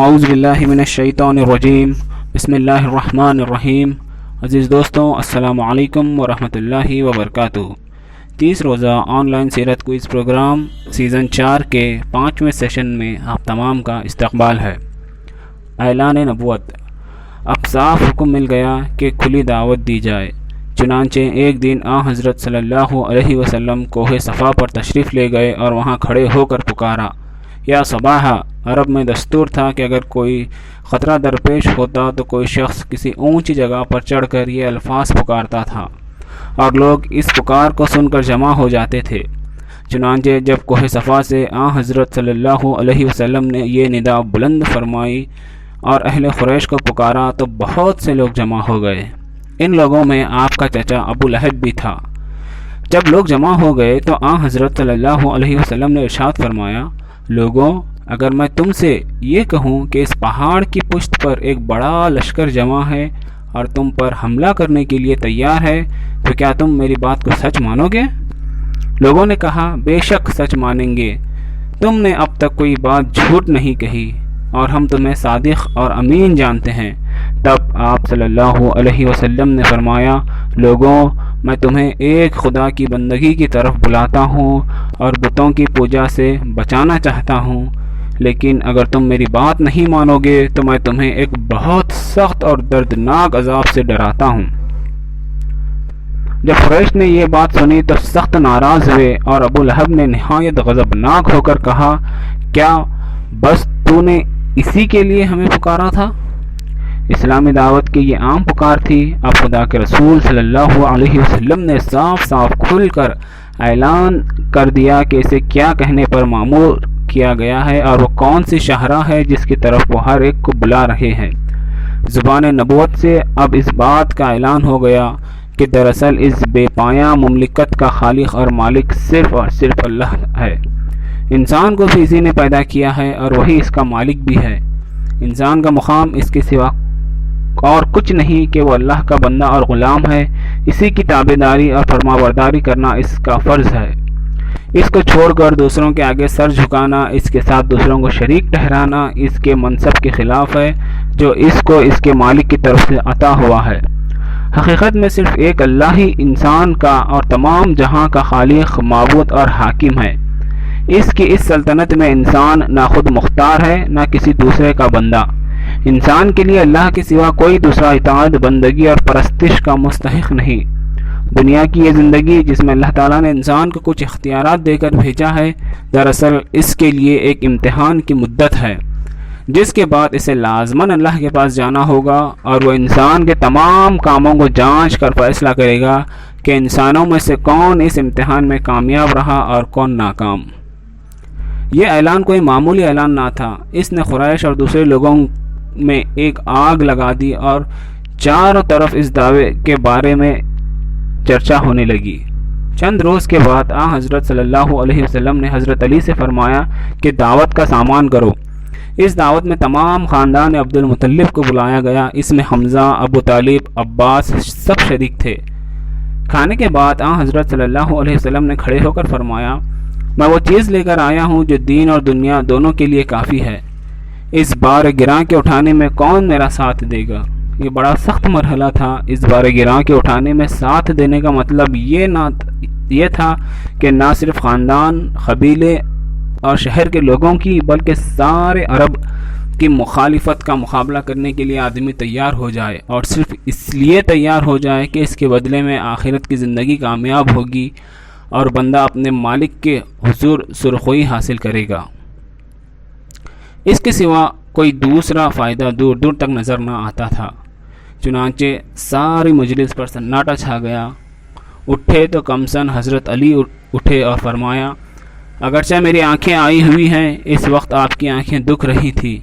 اعوذ باللہ من الشیطان الرجیم بسم اللہ الرحمن الرحیم۔ عزیز دوستوں، السلام علیکم ورحمۃ اللہ وبرکاتہ۔ 30 روزہ آن لائن سیرت کوئز پروگرام سیزن 4 کے 5ویں سیشن میں آپ تمام کا استقبال ہے۔ اعلان نبوت۔ اب صاف حکم مل گیا کہ کھلی دعوت دی جائے، چنانچہ ایک دن حضرت صلی اللہ علیہ وسلم کوہ صفا پر تشریف لے گئے اور وہاں کھڑے ہو کر پکارا، یا صباحا۔ عرب میں دستور تھا کہ اگر کوئی خطرہ درپیش ہوتا تو کوئی شخص کسی اونچی جگہ پر چڑھ کر یہ الفاظ پکارتا تھا اور لوگ اس پکار کو سن کر جمع ہو جاتے تھے۔ چنانچہ جب کوہ صفا سے حضرت صلی اللہ علیہ وسلم نے یہ ندا بلند فرمائی اور اہل قریش کو پکارا تو بہت سے لوگ جمع ہو گئے۔ ان لوگوں میں آپ کا چچا ابو لہب بھی تھا۔ جب لوگ جمع ہو گئے تو حضرت صلی اللہ علیہ وسلم نے ارشاد فرمایا، لوگوں، اگر میں تم سے یہ کہوں کہ اس پہاڑ کی پشت پر ایک بڑا لشکر جمع ہے اور تم پر حملہ کرنے کے لیے تیار ہے تو کیا تم میری بات کو سچ مانو گے؟ لوگوں نے کہا، بے شک سچ مانیں گے، تم نے اب تک کوئی بات جھوٹ نہیں کہی اور ہم تمہیں صادق اور امین جانتے ہیں۔ تب آپ صلی اللہ علیہ وسلم نے فرمایا، لوگوں، میں تمہیں ایک خدا کی بندگی کی طرف بلاتا ہوں اور بتوں کی پوجا سے بچانا چاہتا ہوں، لیکن اگر تم میری بات نہیں مانو گے تو میں تمہیں ایک بہت سخت اور دردناک عذاب سے ڈراتا ہوں۔ جب قریش نے یہ بات سنی تو سخت ناراض ہوئے اور ابو لہب نے نہایت غضبناک ہو کر کہا، کیا بس تو نے اسی کے لیے ہمیں پکارا تھا؟ اسلامی دعوت کی یہ عام پکار تھی۔ اب خدا کے رسول صلی اللہ علیہ وسلم نے صاف صاف کھل کر اعلان کر دیا کہ اسے کیا کہنے پر مامور کیا گیا ہے اور وہ کون سی شاہراہ ہے جس کی طرف وہ ہر ایک کو بلا رہے ہیں۔ زبان نبوت سے اب اس بات کا اعلان ہو گیا کہ دراصل اس بے پایاں مملکت کا خالق اور مالک صرف اور صرف اللہ ہے۔ انسان کو بھی اسی نے پیدا کیا ہے اور وہی اس کا مالک بھی ہے۔ انسان کا مقام اس کے سوا اور کچھ نہیں کہ وہ اللہ کا بندہ اور غلام ہے۔ اسی کی تابعداری اور فرمانبرداری کرنا اس کا فرض ہے۔ اس کو چھوڑ کر دوسروں کے آگے سر جھکانا، اس کے ساتھ دوسروں کو شریک ٹھہرانا اس کے منصب کے خلاف ہے جو اس کو اس کے مالک کی طرف سے عطا ہوا ہے۔ حقیقت میں صرف ایک اللہ ہی انسان کا اور تمام جہاں کا خالق، معبود اور حاکم ہے۔ اس کی اس سلطنت میں انسان نہ خود مختار ہے نہ کسی دوسرے کا بندہ۔ انسان کے لیے اللہ کے سوا کوئی دوسرا اطاعت، بندگی اور پرستش کا مستحق نہیں۔ دنیا کی یہ زندگی جس میں اللہ تعالیٰ نے انسان کو کچھ اختیارات دے کر بھیجا ہے، دراصل اس کے لیے ایک امتحان کی مدت ہے، جس کے بعد اسے لازماً اللہ کے پاس جانا ہوگا اور وہ انسان کے تمام کاموں کو جانچ کر فیصلہ کرے گا کہ انسانوں میں سے کون اس امتحان میں کامیاب رہا اور کون ناکام۔ یہ اعلان کوئی معمولی اعلان نہ تھا۔ اس نے قریش اور دوسرے لوگوں میں ایک آگ لگا دی اور چاروں طرف اس دعوے کے بارے میں چرچا ہونے لگی۔ چند روز کے بعد حضرت صلی اللہ علیہ وسلم نے حضرت علی سے فرمایا کہ دعوت کا سامان کرو۔ اس دعوت میں تمام خاندان عبد المطلب کو بلایا گیا۔ اس میں حمزہ، ابو طالب، عباس سب شریک تھے۔ کھانے کے بعد حضرت صلی اللہ علیہ وسلم نے کھڑے ہو کر فرمایا، میں وہ چیز لے کر آیا ہوں جو دین اور دنیا دونوں کے لیے کافی ہے۔ اس بار گراں کے اٹھانے میں کون میرا ساتھ دے گا؟ یہ بڑا سخت مرحلہ تھا۔ اس بار گراں کے اٹھانے میں ساتھ دینے کا مطلب یہ تھا کہ نہ صرف خاندان، قبیلے اور شہر کے لوگوں کی بلکہ سارے عرب کی مخالفت کا مقابلہ کرنے کے لیے آدمی تیار ہو جائے، اور صرف اس لیے تیار ہو جائے کہ اس کے بدلے میں آخرت کی زندگی کامیاب ہوگی اور بندہ اپنے مالک کے حضور سرخوئی حاصل کرے گا۔ اس کے سوا کوئی دوسرا فائدہ دور دور تک نظر نہ آتا تھا۔ چنانچہ ساری مجلس پر سناٹا چھا گیا۔ اٹھے تو کمسن حضرت علی اٹھے اور فرمایا، اگرچہ میری آنکھیں آئی ہوئی ہیں، اس وقت آپ کی آنکھیں دکھ رہی تھی،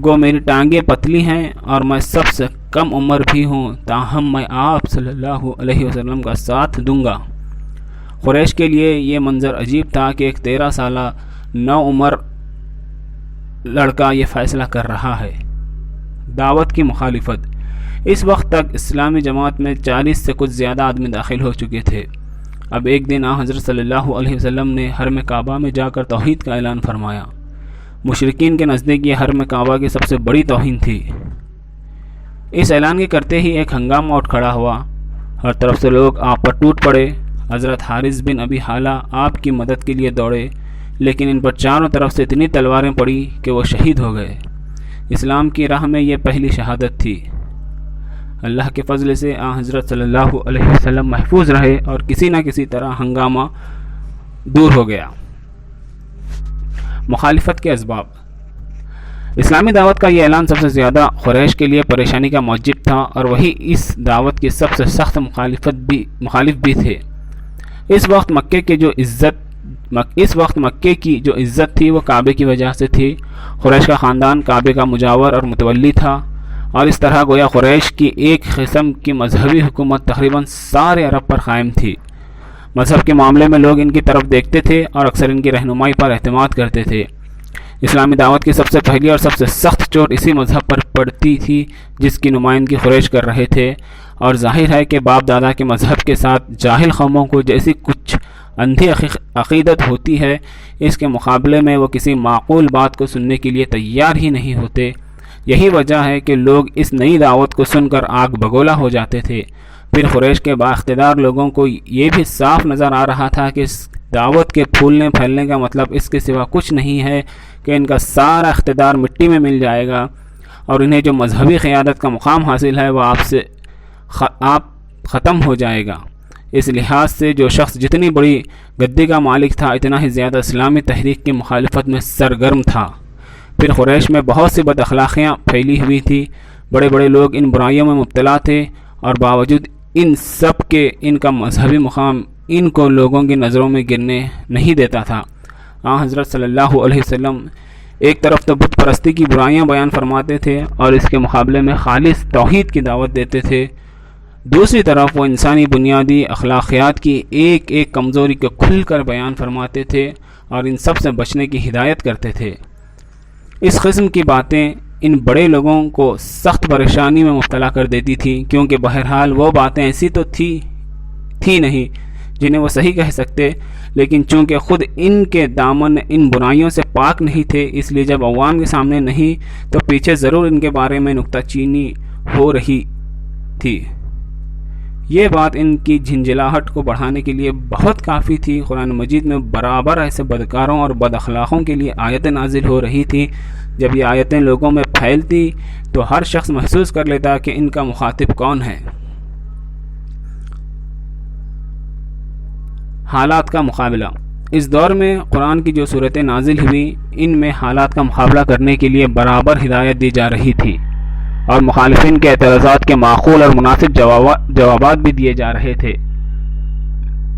گو میری ٹانگیں پتلی ہیں اور میں سب سے کم عمر بھی ہوں، تاہم میں آپ صلی اللہ علیہ وسلم کا ساتھ دوں گا۔ قریش کے لیے یہ منظر عجیب تھا کہ ایک 13 سالہ نوعمر لڑکا یہ فیصلہ کر رہا ہے۔ دعوت کی مخالفت۔ اس وقت تک اسلامی جماعت میں 40 سے کچھ زیادہ آدمی داخل ہو چکے تھے۔ اب ایک دن حضرت صلی اللہ علیہ وسلم نے حرم کعبہ میں جا کر توحید کا اعلان فرمایا۔ مشرکین کے نزدیک یہ حرم کعبہ کی سب سے بڑی توہین تھی۔ اس اعلان کے کرتے ہی ایک ہنگامہ اٹھ کھڑا ہوا، ہر طرف سے لوگ آپ پر ٹوٹ پڑے۔ حضرت حارث بن ابی حالہ آپ کی مدد کے لیے دوڑے، لیکن ان پر چاروں طرف سے اتنی تلواریں پڑی کہ وہ شہید ہو گئے۔ اسلام کی راہ میں یہ پہلی شہادت تھی۔ اللہ کے فضل سے حضرت صلی اللہ علیہ وسلم محفوظ رہے اور کسی نہ کسی طرح ہنگامہ دور ہو گیا۔ مخالفت کے اسباب۔ اسلامی دعوت کا یہ اعلان سب سے زیادہ قریش کے لیے پریشانی کا موجب تھا، اور وہی اس دعوت کی سب سے سخت مخالف بھی تھے۔ اس وقت مکے کی جو عزت تھی وہ کعبے کی وجہ سے تھی۔ قریش کا خاندان کعبے کا مجاور اور متولی تھا، اور اس طرح گویا قریش کی ایک قسم کی مذہبی حکومت تقریباً سارے عرب پر قائم تھی۔ مذہب کے معاملے میں لوگ ان کی طرف دیکھتے تھے اور اکثر ان کی رہنمائی پر اعتماد کرتے تھے۔ اسلامی دعوت کی سب سے پہلی اور سب سے سخت چوٹ اسی مذہب پر پڑتی تھی جس کی نمائندگی قریش کر رہے تھے، اور ظاہر ہے کہ باپ دادا کے مذہب کے ساتھ جاہل قوموں کو جیسی کچھ اندھی عقیدت ہوتی ہے، اس کے مقابلے میں وہ کسی معقول بات کو سننے کے لیے تیار ہی نہیں ہوتے۔ یہی وجہ ہے کہ لوگ اس نئی دعوت کو سن کر آگ بگولا ہو جاتے تھے۔ پھر قریش کے بااقتدار لوگوں کو یہ بھی صاف نظر آ رہا تھا کہ اس دعوت کے پھولنے پھیلنے کا مطلب اس کے سوا کچھ نہیں ہے کہ ان کا سارا اقتدار مٹی میں مل جائے گا، اور انہیں جو مذہبی قیادت کا مقام حاصل ہے وہ آپ ختم ہو جائے گا۔ اس لحاظ سے جو شخص جتنی بڑی گدی کا مالک تھا، اتنا ہی زیادہ اسلامی تحریک کی مخالفت میں سرگرم تھا۔ پھر قریش میں بہت سی بد اخلاقیاں پھیلی ہوئی تھی، بڑے بڑے لوگ ان برائیوں میں مبتلا تھے، اور باوجود ان سب کے ان کا مذہبی مقام ان کو لوگوں کی نظروں میں گرنے نہیں دیتا تھا۔ حضرت صلی اللہ علیہ وسلم ایک طرف تو بت پرستی کی برائیاں بیان فرماتے تھے اور اس کے مقابلے میں خالص توحید کی دعوت دیتے تھے، دوسری طرف وہ انسانی بنیادی اخلاقیات کی ایک ایک کمزوری کو کھل کر بیان فرماتے تھے اور ان سب سے بچنے کی ہدایت کرتے تھے۔ اس قسم کی باتیں ان بڑے لوگوں کو سخت پریشانی میں مبتلا کر دیتی تھی، کیونکہ بہرحال وہ باتیں ایسی تو تھی نہیں جنہیں وہ صحیح کہہ سکتے، لیکن چونکہ خود ان کے دامن ان برائیوں سے پاک نہیں تھے، اس لیے جب عوام کے سامنے نہیں تو پیچھے ضرور ان کے بارے میں نکتہ چینی ہو رہی تھی۔ یہ بات ان کی جھنجھلاہٹ کو بڑھانے کے لیے بہت کافی تھی۔ قرآن مجید میں برابر ایسے بدکاروں اور بد اخلاقوں کے لیے آیتیں نازل ہو رہی تھی۔ جب یہ آیتیں لوگوں میں پھیلتی تو ہر شخص محسوس کر لیتا کہ ان کا مخاطب کون ہے۔ حالات کا مقابلہ۔ اس دور میں قرآن کی جو صورتیں نازل ہوئی، ان میں حالات کا مقابلہ کرنے کے لیے برابر ہدایت دی جا رہی تھی، اور مخالفین کے اعتراضات کے معقول اور مناسب جوابات بھی دیے جا رہے تھے۔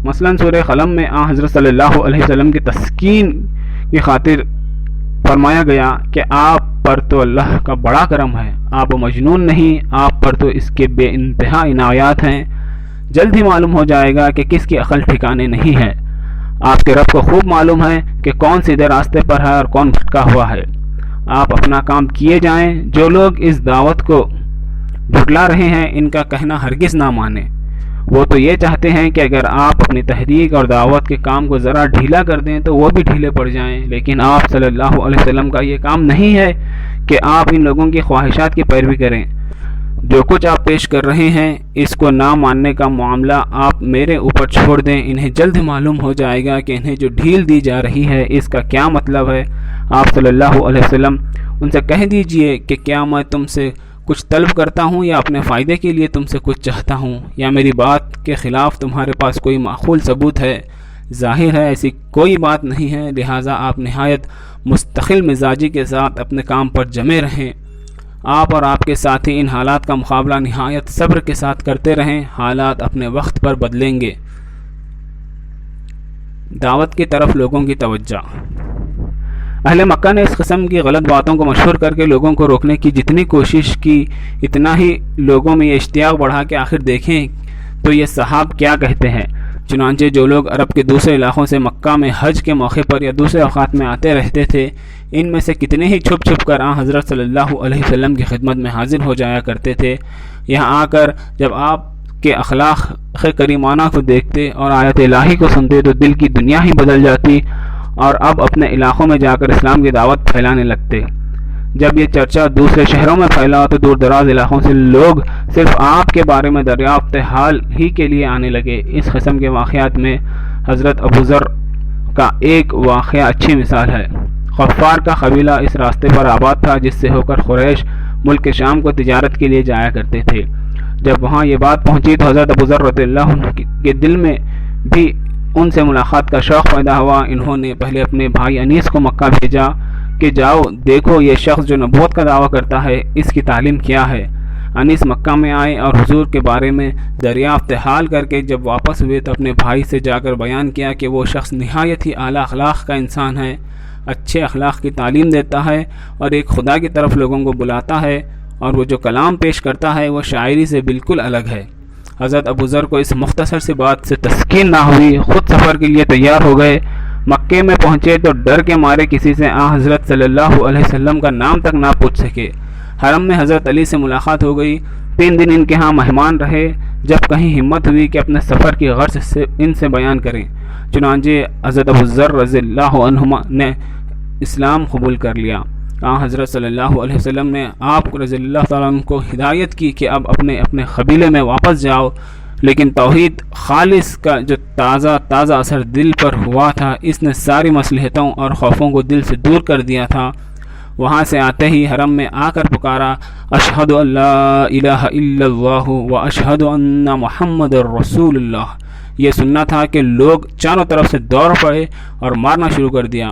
مثلا سورہ قلم میں حضرت صلی اللہ علیہ وسلم کی تسکین کی خاطر فرمایا گیا کہ آپ پر تو اللہ کا بڑا کرم ہے، آپ مجنون نہیں، آپ پر تو اس کے بے انتہا عنایات ہیں، جلد ہی معلوم ہو جائے گا کہ کس کی عقل ٹھکانے نہیں ہے۔ آپ کے رب کو خوب معلوم ہے کہ کون سیدھے راستے پر ہے اور کون بھٹکا ہوا ہے۔ آپ اپنا کام کیے جائیں، جو لوگ اس دعوت کو جھٹلا رہے ہیں ان کا کہنا ہرگز نہ مانیں۔ وہ تو یہ چاہتے ہیں کہ اگر آپ اپنی تحریک اور دعوت کے کام کو ذرا ڈھیلا کر دیں تو وہ بھی ڈھیلے پڑ جائیں، لیکن آپ صلی اللہ علیہ وسلم کا یہ کام نہیں ہے کہ آپ ان لوگوں کی خواہشات کی پیروی کریں۔ جو کچھ آپ پیش کر رہے ہیں اس کو نہ ماننے کا معاملہ آپ میرے اوپر چھوڑ دیں، انہیں جلد معلوم ہو جائے گا کہ انہیں جو ڈھیل دی جا رہی ہے اس کا کیا مطلب ہے۔ آپ صلی اللہ علیہ وسلم ان سے کہہ دیجئے کہ کیا میں تم سے کچھ طلب کرتا ہوں یا اپنے فائدے کے لیے تم سے کچھ چاہتا ہوں، یا میری بات کے خلاف تمہارے پاس کوئی معقول ثبوت ہے؟ ظاہر ہے ایسی کوئی بات نہیں ہے، لہٰذا آپ نہایت مستقل مزاجی کے ساتھ اپنے کام پر جمے رہیں۔ آپ اور آپ کے ساتھی ان حالات کا مقابلہ نہایت صبر کے ساتھ کرتے رہیں، حالات اپنے وقت پر بدلیں گے۔ دعوت کی طرف لوگوں کی توجہ۔ اہل مکہ نے اس قسم کی غلط باتوں کو مشہور کر کے لوگوں کو روکنے کی جتنی کوشش کی، اتنا ہی لوگوں میں یہ اشتیاق بڑھا کہ آخر دیکھیں تو یہ صحاب کیا کہتے ہیں۔ چنانچہ جو لوگ عرب کے دوسرے علاقوں سے مکہ میں حج کے موقع پر یا دوسرے اوقات میں آتے رہتے تھے، ان میں سے کتنے ہی چھپ چھپ کر حضرت صلی اللہ علیہ وسلم کی خدمت میں حاضر ہو جایا کرتے تھے۔ یہاں آ کر جب آپ کے اخلاق کریمانہ کو دیکھتے اور آیت الہی کو سنتے تو دل کی دنیا ہی بدل جاتی اور اب اپنے علاقوں میں جا کر اسلام کی دعوت پھیلانے لگتے۔ جب یہ چرچا دوسرے شہروں میں پھیلا تو دور دراز علاقوں سے لوگ صرف آپ کے بارے میں دریافت حال ہی کے لیے آنے لگے۔ اس قسم کے واقعات میں حضرت ابو ذر کا ایک واقعہ اچھی مثال ہے۔ غفار کا قبیلہ اس راستے پر آباد تھا جس سے ہو کر قریش ملک شام کو تجارت کے لیے جایا کرتے تھے۔ جب وہاں یہ بات پہنچی تو حضرت ابو ذر رضی اللہ عنہ کے دل میں بھی ان سے ملاقات کا شوق پیدا ہوا۔ انہوں نے پہلے اپنے بھائی انیس کو مکہ بھیجا کہ جاؤ دیکھو یہ شخص جو نبوت کا دعویٰ کرتا ہے اس کی تعلیم کیا ہے۔ انیس مکہ میں آئے اور حضور کے بارے میں دریافت حال کر کے جب واپس ہوئے تو اپنے بھائی سے جا کر بیان کیا کہ وہ شخص نہایت ہی اعلیٰ اخلاق کا انسان ہے، اچھے اخلاق کی تعلیم دیتا ہے اور ایک خدا کی طرف لوگوں کو بلاتا ہے، اور وہ جو کلام پیش کرتا ہے وہ شاعری سے بالکل الگ ہے۔ حضرت ابو ذر کو اس مختصر سی بات سے تسکین نہ ہوئی، خود سفر کے لیے تیار ہو گئے۔ مکے میں پہنچے تو ڈر کے مارے کسی سے حضرت صلی اللہ علیہ وسلم کا نام تک نہ پوچھ سکے۔ حرم میں حضرت علی سے ملاقات ہو گئی۔ 3 دن ان کے ہاں مہمان رہے۔ جب کہیں ہمت ہوئی کہ اپنے سفر کی غرض سے ان سے بیان کریں، چنانچہ حضرت ابو ذر رضی اللہ عنہما نے اسلام قبول کر لیا۔ حضرت صلی اللہ علیہ وسلم نے آپ رضی اللہ تعالیٰ عنہ کو ہدایت کی کہ اب اپنے قبیلے میں واپس جاؤ، لیکن توحید خالص کا جو تازہ اثر دل پر ہوا تھا اس نے ساری مصلحتوں اور خوفوں کو دل سے دور کر دیا تھا۔ وہاں سے آتے ہی حرم میں آ کر پکارا، اشہد ان لا الہ الا اللہ و اشہد ان محمد رسول اللہ۔ یہ سننا تھا کہ لوگ چاروں طرف سے دوڑ پڑے اور مارنا شروع کر دیا۔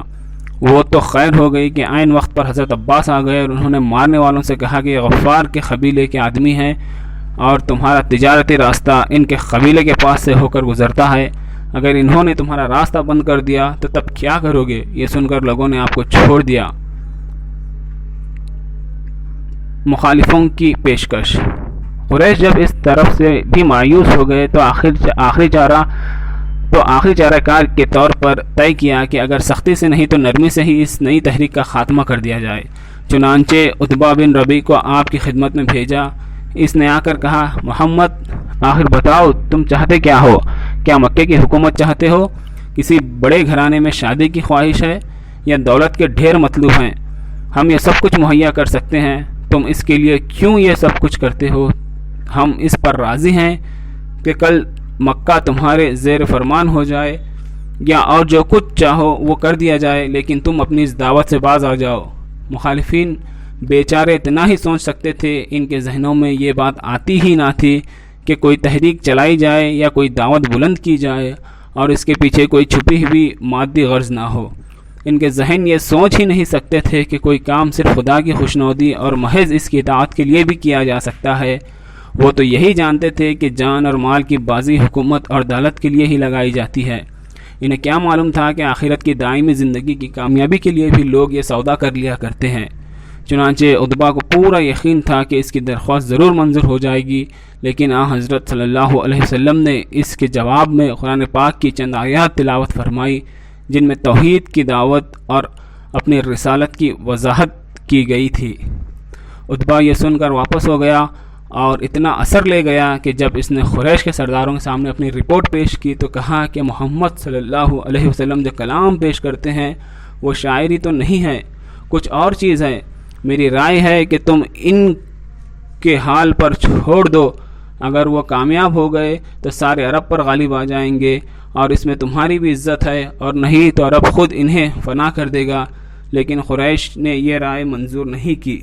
وہ تو خیر ہو گئی کہ عین وقت پر حضرت عباس آ گئے اور انہوں نے مارنے والوں سے کہا کہ یہ غفار کے قبیلے کے آدمی ہیں اور تمہارا تجارتی راستہ ان کے قبیلے کے پاس سے ہو کر گزرتا ہے، اگر انہوں نے تمہارا راستہ بند کر دیا تو تب کیا کرو گے؟ یہ سن کر لوگوں نے آپ کو چھوڑ دیا۔ مخالفوں کی پیشکش۔ قریش جب اس طرف سے بھی مایوس ہو گئے تو آخری چارہ کار کے طور پر طے کیا کہ اگر سختی سے نہیں تو نرمی سے ہی اس نئی تحریک کا خاتمہ کر دیا جائے۔ چنانچہ عتبہ بن ربیع کو آپ کی خدمت میں بھیجا۔ اس نے آ کر کہا، محمد آخر بتاؤ تم چاہتے کیا ہو؟ کیا مکے کی حکومت چاہتے ہو؟ کسی بڑے گھرانے میں شادی کی خواہش ہے یا دولت کے ڈھیر مطلوب ہیں؟ ہم یہ سب کچھ مہیا کر سکتے ہیں، تم اس کے لیے کیوں یہ سب کچھ کرتے ہو؟ ہم اس پر راضی ہیں کہ کل مکہ تمہارے زیر فرمان ہو جائے یا اور جو کچھ چاہو وہ کر دیا جائے، لیکن تم اپنی اس دعوت سے باز آ جاؤ۔ مخالفین بیچارے اتنا ہی سوچ سکتے تھے، ان کے ذہنوں میں یہ بات آتی ہی نہ تھی کہ کوئی تحریک چلائی جائے یا کوئی دعوت بلند کی جائے اور اس کے پیچھے کوئی چھپی ہوئی مادی غرض نہ ہو۔ ان کے ذہن یہ سوچ ہی نہیں سکتے تھے کہ کوئی کام صرف خدا کی خوشنودی اور محض اس کی اطاعت کے لیے بھی کیا جا سکتا ہے۔ وہ تو یہی جانتے تھے کہ جان اور مال کی بازی حکومت اور دولت کے لیے ہی لگائی جاتی ہے۔ انہیں کیا معلوم تھا کہ آخرت کی دائمی زندگی کی کامیابی کے لیے بھی لوگ یہ سودا کر لیا کرتے ہیں۔ چنانچہ عتبہ کو پورا یقین تھا کہ اس کی درخواست ضرور منظور ہو جائے گی، لیکن حضرت صلی اللہ علیہ وسلم نے اس کے جواب میں قرآن پاک کی چند آیات تلاوت فرمائی جن میں توحید کی دعوت اور اپنی رسالت کی وضاحت کی گئی تھی۔ عتبہ یہ سن کر واپس ہو گیا اور اتنا اثر لے گیا کہ جب اس نے قریش کے سرداروں کے سامنے اپنی رپورٹ پیش کی تو کہا کہ محمد صلی اللہ علیہ وسلم جو کلام پیش کرتے ہیں وہ شاعری تو نہیں ہے، کچھ اور چیز ہے۔ میری رائے ہے کہ تم ان کے حال پر چھوڑ دو، اگر وہ کامیاب ہو گئے تو سارے عرب پر غالب آ جائیں گے اور اس میں تمہاری بھی عزت ہے، اور نہیں تو عرب خود انہیں فنا کر دے گا۔ لیکن قریش نے یہ رائے منظور نہیں کی۔